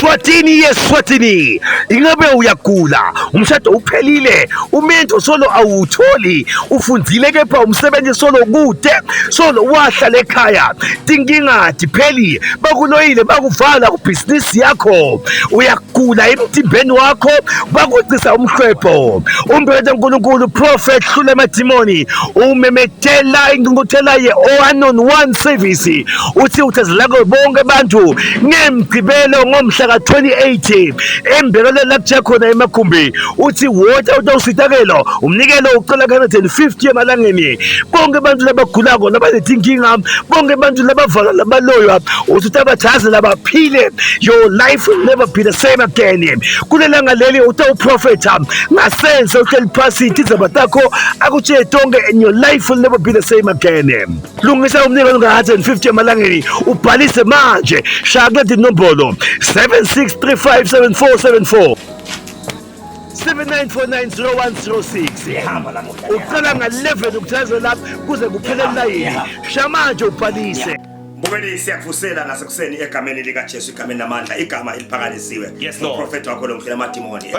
Eswatini, ingabe uyagula, umshado uphelile, umento solo awutholi, ufundzile kepha umsebenzi solo kude, solo wahlala ekhaya, tinkinga dipheli, bakuloyile bakuvala kubhizinisi yakho, uyagula emtimbeni wakho, bakucisa umhlwepho, umphethe uNkulunkulu Prophet Hlule Madimoni, umemethela ingqungquthela ye-one on one service, uthi uthazilako bonke abantu ngemgcibelo ngomhla ka-28 embelele lapha khona emakhumbi, uthi wonke utawusitakelo umnikelo ucela ka-150 emalangeni, bonke abantu labagulako labanetinkinga, bonke abantu labavala labaloywa, uthi utabathaze labaphile, your life will never be the same again. Kulelanga leli utawuprofetha ngasense uhleli phasi tizaba takho akutshele tonke and your life will never be the same again. Lungisa umnikelo ka-150 emalangeni, ubhalise manje, shaya kuleti nombolo 76357474 79490106. Ucela nga-11 ukuthaze lapha kuze kuphele layini, shaya manje ubhalise. Bukeli siyakuvusela ngasekuseni egameni likaJesu, igameni lamandla, igama eliphakalisiwe. Uprofeti wakho lo Hlule Madimoni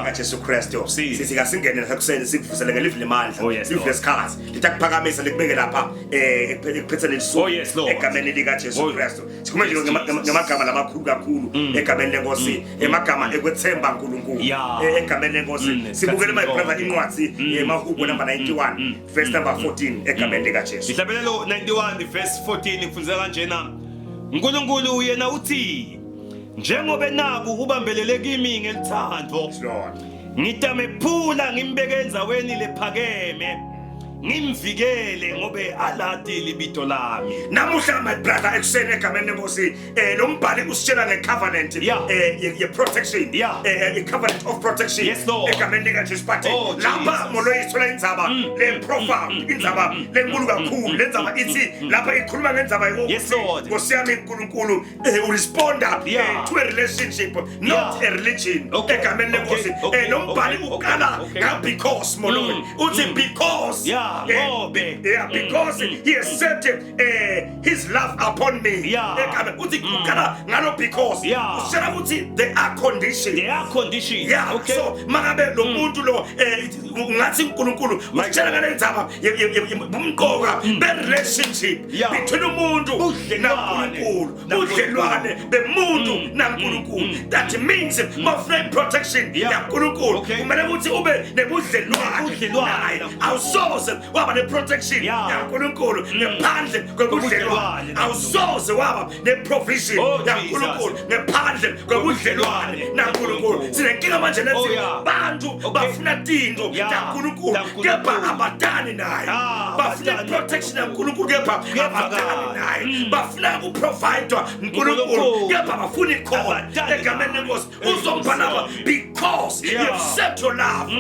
kaJesu Kristu. Sisika singene ngasekuseni sikuvusele ngelivile lamandla, livile lesikhathi. Litakuphakamisa likubeke lapha ekuphetheni lisuku egameni likaJesu Kristu. Sikhuluma nje ngamagama lamakhulu kakhulu egameni lenkosi, emagama ekwethemba uNkulunkulu egameni lenkosi. Sibukele my brother incwadi yeMahubo number 91 verse number 14 egameni likaJesu. Ihlabelelo 91 verse 14 kufunza kanjena, uNkulunkulu yena uthi, njengoba naku ubambelele kimi ngelithando, ngitamephula ngimbeke endzaweni lephakeme, ngimvikele ngobe alati libito lami. Namuhla my brother ekuseni egameni lenkosi lo mbhali usitshela ngecovenant ye-protection, i-covenant of protection egameni likaJesu. But lapha moloyithola indzaba le-profound, indzaba lenkulu kakhulu, lendzaba ithi lapha ikhuluma ngendzaba yokuthi Nkosi yami uNkulunkulu uresponda to a relationship, not a religion egameni lenkosi. Lo mbhali ukala nga-because moloyi uthi because because he accepted his love upon me. Uthi ukala ngalo because usela ukuthi there are conditions. So mangabe lo muntu lo ungathi uNkulunkulu usitshela ngale ndzaba umqoka be-relationship between umuntu naNkulunkulu, budlelwane bemuntu naNkulunkulu. That means my protection yaNkulunkulu kumele ukuthi ube nebudlelwane naye, awusoze waba ne-protection yaNkulunkulu ngaphandle kwebudlelwane, awusoze waba ne-provision yaNkulunkulu ngaphandle kwebudlelwane naNkulunkulu. Sinenkinga manje nethi bantu bafuna tinto taNkulunkulu kepha abatani naye, bafuna protection yaNkulunkulu kepha abatani naye, bafuna ukuprovidwa uNkulunkulu kepha bafuna ikhona egameni lenkosi. Uzombhalaba because you accept your love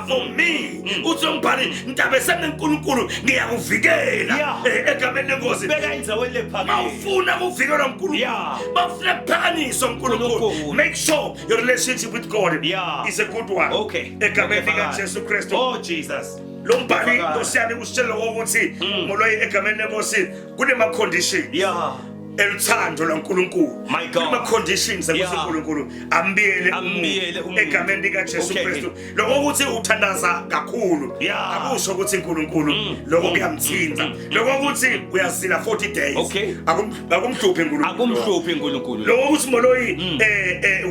for me, uzombhali ntabesene uNkulunkulu ngiyakuvikela egameni lenkosi. Beka indzaweni lephakeme, mawufuna ukuvikelwa uNkulunkulu, mawufuna ukuphakanyiswa uNkulunkulu, make sure your relationship with God is a good one egameni likaJesu Kristu. Oh Jesus. Lo mbhali Nkosi yami usitshela ukuthi moloyi egameni lenkosi kunema-conditions eluthando laNkulunkulu, ama-conditions akuNkulunkulu ambiyele egameni likaJesu Kristu. Lokho ukuthi uthandaza kakhulu akusho ukuthi uNkulunkulu lokho kuyamthinta, lokho ukuthi uyazila 40 days akumhluphi uNkulunkulu. Lokho ukuthi moloyi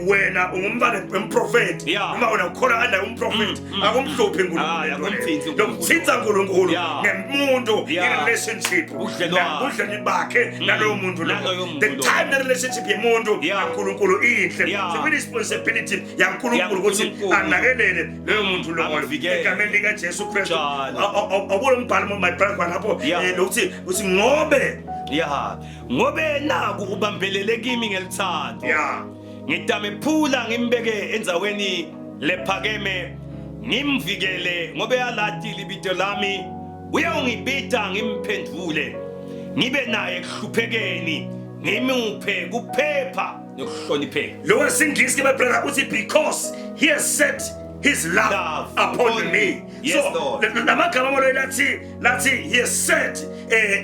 wena ungumntwana wemprofeti noma wena ukhona under umprofeti akumhluphi uNkulunkulu, lokuthinta uNkulunkulu ngemuntu in-relationship, ubudlelwano bakhe nalowo muntu. The time the relationship yemuntu naNkulunkulu inhle, so responsibility yaNkulunkulu ukuthi anakelele leyo muntu loyo egameni likaJesu Kristu. Awulo mbhalo my brother lapho lokuthi ngobe naku ubambelele kimi ngelithando, ngitamephula ngimbeke endzaweni lephakeme, ngimvikele ngobe alati libito lami, uyangibita ngimphendvule, ngibe naye ekuhluphekeni, ngimuphe kuphepha nokuhlonipheka. Lo wesingisi my brother uthi because he has set his love upon me. Yes, So Lord. namagama amolo lathi he has said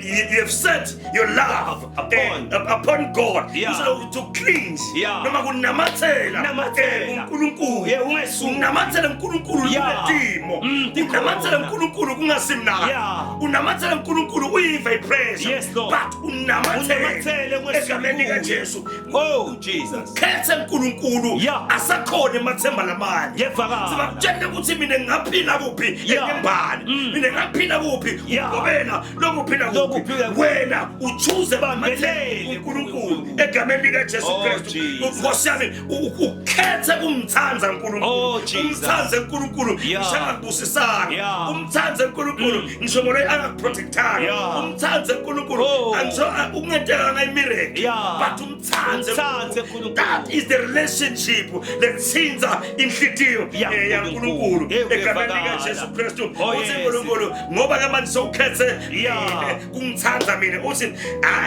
you have set your love upon God. Yeah. So to cleanse. Yeah. Noma kunamathela Namathela. uNkulunkulu. Yeah, ungesuku. Unamathela uNkulunkulu Yeah. kunetimo. Tikona. Unamathela uNkulunkulu kungasimnandi. Yeah. Unamathela uNkulunkulu uyi-vibration. Yes, Lord. But unamathela egameni kaJesu. Oh, Jesus. Khetha uNkulunkulu Yeah. asakhona emathemba lamanye. Yevakala. Sibakutshela ukuthi mina ngingaphila kuphi Yeah. embali. Mina ngingaphila kuphi Yeah. ngobena lokuphila Lokuphila kuphi. Wena uchoose Bambelele uNkulunkulu egameni likaJesu Oh, Kristu. Jesus. Nkosi yami ukhethe kumthanza uNkulunkulu. Oh, Jesus. Umthanze uNkulunkulu Yeah. ngisho angakubusisanga. Yeah. Umthanze uNkulunkulu ngisho ngoba angakuprotectanga. Yeah. Umthanze uNkulunkulu Oh. ngisho ungenteka ngayimireke. Yeah. But umthanze Umthanze uNkulunkulu. that is the relationship lethinza inhlitiyo yaNkulunkulu egameni likaJesu Kristu. Uthi uNkulunkulu ngoba ke manje sowukhethe kungithanza mina uthi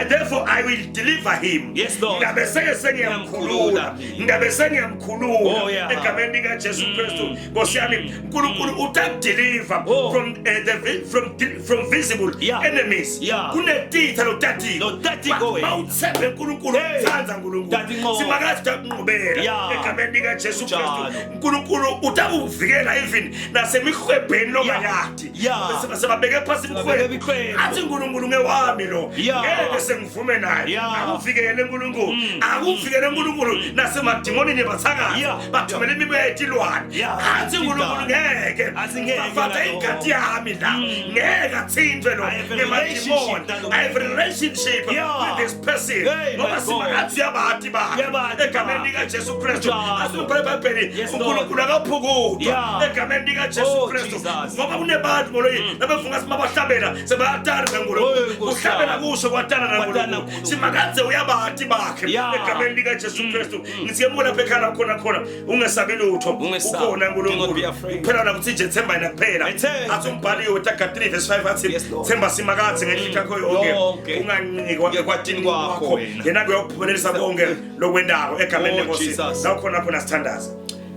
therefore I will deliver him. Yes, Lord. Ngabe sengiyamkhulula. Ngabe sengiyamkhulula Oh, yeah. egameni likaJesu Kristu. Nkosi yami uNkulunkulu utadeliver from visible Yeah. enemies. Yeah. Kunetitha lotati. Lotati go. Mawuthembe uNkulunkulu Hey. uthanza uNkulunkulu. Tati ngo. Simakazi kunqobela Yeah. egameni likaJesu Kristu. Njalo. uNkulunkulu utakuvikela even nasemihwebheni lokayadi. Yeah. Sebabeke phasi Babeke imhwebo. imhwebo. Athi uNkulunkulu ngewami lo. Yeah. Ngeke sengivume naye. Yeah. Akuvikele uNkulunkulu. Akuvikele uNkulunkulu nasemadimonini bathakazi. Yeah. Bathumela imimoya etilwane. Yeah. Athi uNkulunkulu ngeke. Athi ngeke Bafatha nalo. ingadi yami la. Ngeke athintwe lo. I have a Ngemadimoni. relationship nalo. I have a relationship Yeah. with this person. Hey, my Ngoba God. simakazi yabathi bakhe. Yabathi Egameni bakhe. likaJesu Kristu. Njalo. Asubhale eBhayibhelini. Yes, Lord. uNkulunkulu akaphukudwa Yeah. egameni likaJesu Oh, Kristu. Jesus. Ngoba kunebantu moloyi nabefunga simabahlabela sebayatana Oh, ngaNkulunkulu. Nkosi Uhlabela yami. kuso kwatana Kwatana ngaNkulunkulu. kuNkulunkulu. Simakaze uyabathi bakhe Yeah. egameni likaJesu Kristu. Ngisiye mbona lapha ekhaya khona ungesabi lutho. Ungesabi. Ukhona Do not be uNkulunkulu. afraid. Kuphela nakuthi nje themba yena kuphela. Ethemba. Athi umbhaliwe uTaga 3 verse 5 athi Yes, Lord. themba simakazi ngenhlitha yakho yonke. Yonke. Unganciki Ekwatini kwakho wena. Yena kuyokuphumelelisa konke lokwendawo egameni Oh, lenkosi. Jesus. La khona sithandaza.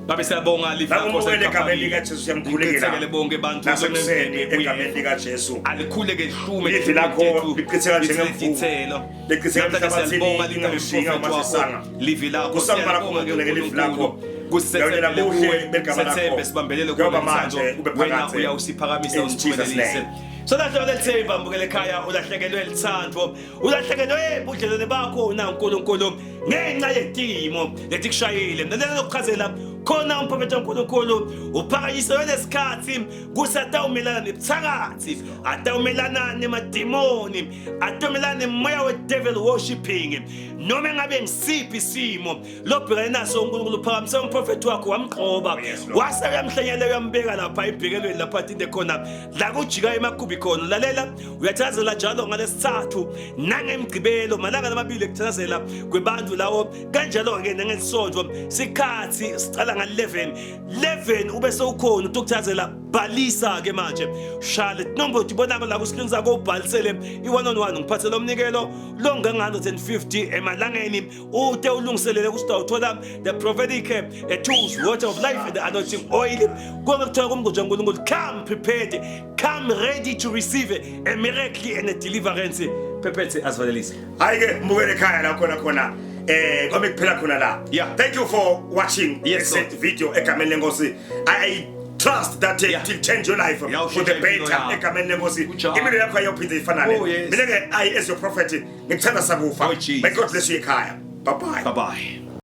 Babe siyabonga lifa Nakubukele egameni likaJesu Ngikhethekele siyamkhulekela. bonke bantu Nasekuseni egameni likaJesu. alikhuleke hlume Livi lakho lichitheka njengemvubu. njengezithelo Lichitheka emhlabathini siyabonga lingamshinga umasisanga. livi lakho Kusambala siyabonga khona ke livi lakho. kusethele Ngiyabonga kuwe buhle begama lakho. sethembe sibambelele Njengoba khona manje ube wena phakathi. uyawusiphakamisa In Jesus' usiphumelelise name. so lahle lelithemba mbukele ekhaya ulahlekelwe lithandwo ulahlekelwe ebudlelwane bakho naNkulunkulu ngenxa yedimo lethi kushayile mlalela lokuchazela khona umprofeti kaNkulunkulu uphakanyiswe lesikhathi kusatawumelana nebuthakathi atawumelana nemadimoni atawumelana nemoya we-devil worshiping noma engabe ngisiphi isimo lobhekane naso uNkulunkulu uphakamise umprofeti wakho wamqoba wase uyamhlanyela uyambeka lapha ibhekelweni lapha athinte khona la kujika emakhubi khona lalela uyathazela njalo ngalesithathu nangemgcibelo malanga lamabili ekuthazela kwebantu lawo kanjalo-ke nangesonto sikhathi sicala nga-11 ube sewukhona ukuthazela bhalisa-ke manje shale nombolo tibonako la kuskrini sakho ubhalisele i-1-on-1 ngiphathele umnikelo longa-150 emalangeni ute ulungiselele ukuthi utawuthola the prophetic tools water of life and the anointing oil konke kuthola kumnguja nkulunkulu come prepared come ready to receive a miracle and a deliverance phephethe asivalelise Hayi ke mbukele ekhaya la khona kwami kuphela khona la. Yeah. Thank you for watching Yes, this video egameni lenkosi. I trust that it will change your life for the better egameni lenkosi. Impilo yakho ayophinda ifanane. Oh, yes. Mina ke I as your prophet ngikuthanda sakufa. Oh, Jesus. May God bless you ekhaya. Bye bye. bye bye